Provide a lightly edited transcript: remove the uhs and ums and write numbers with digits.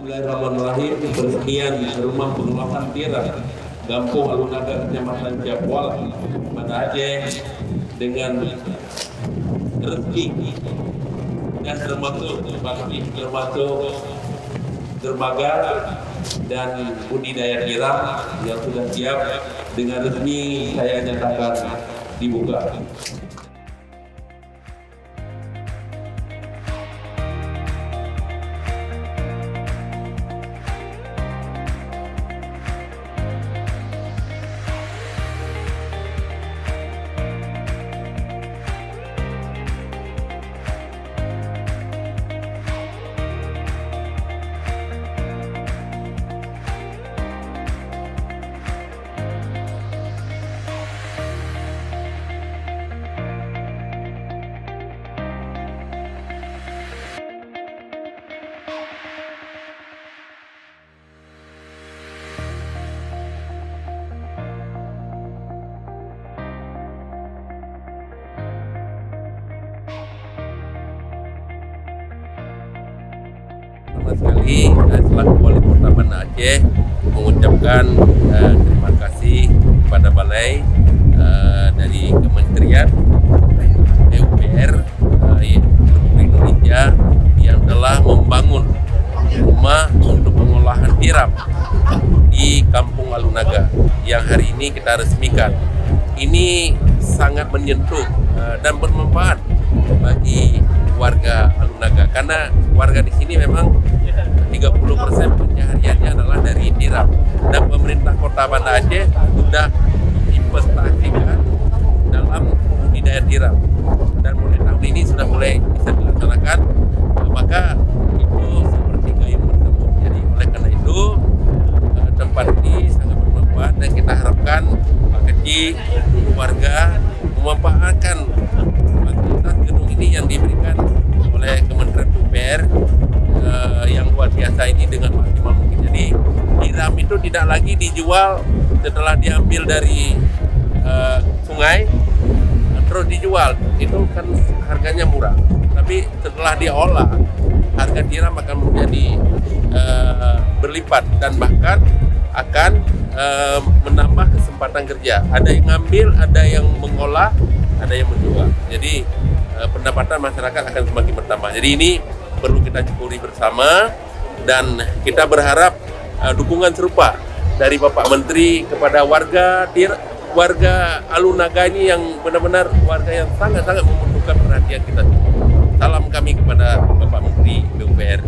Bismillahirrahmanirrahim. Peresmian rumah pengolahan tiram Kampung Alunaga, Kecamatan Ciapual, Banda Aceh dengan resmi dan termasuk dermaga dan budidaya tiram yang sudah siap dengan resmi saya nyatakan dibuka. Pertama sekali selaku Wali Kota Banda Aceh mengucapkan terima kasih kepada Balai dari Kementerian PUPR Republik Indonesia yang telah membangun rumah untuk pengolahan tiram di Kampung Alunaga yang hari ini kita resmikan. Ini sangat menyentuh dan bermanfaat bagi warga Alunaga karena warga di sini memang 30% pencahariannya adalah dari tiram, dan pemerintah Kota Banda Aceh sudah investasikan dalam budidaya tiram dan mulai tahun ini sudah mulai bisa dilaksanakan, maka itu seperti gayung bertemu. Jadi oleh karena itu tempat ini sangat bermanfaat dan kita harapkan Pak Kecil, warga memanfaatkan fasilitas gedung ini yang diberikan oleh Kementerian PUPR yang luar biasa ini dengan maksimal mungkin. Jadi tiram itu tidak lagi dijual setelah diambil dari sungai terus dijual, itu kan harganya murah, tapi setelah diolah harga tiram akan menjadi berlipat dan bahkan akan menambah kesempatan kerja. Ada yang ngambil, ada yang mengolah, ada yang menjual. Jadi pendapatan masyarakat akan semakin bertambah. Jadi ini perlu kita syukuri bersama dan kita berharap dukungan serupa dari Bapak Menteri kepada warga Alunaga ini yang benar-benar warga yang sangat-sangat membutuhkan perhatian kita. Salam kami kepada Bapak Menteri PUPR.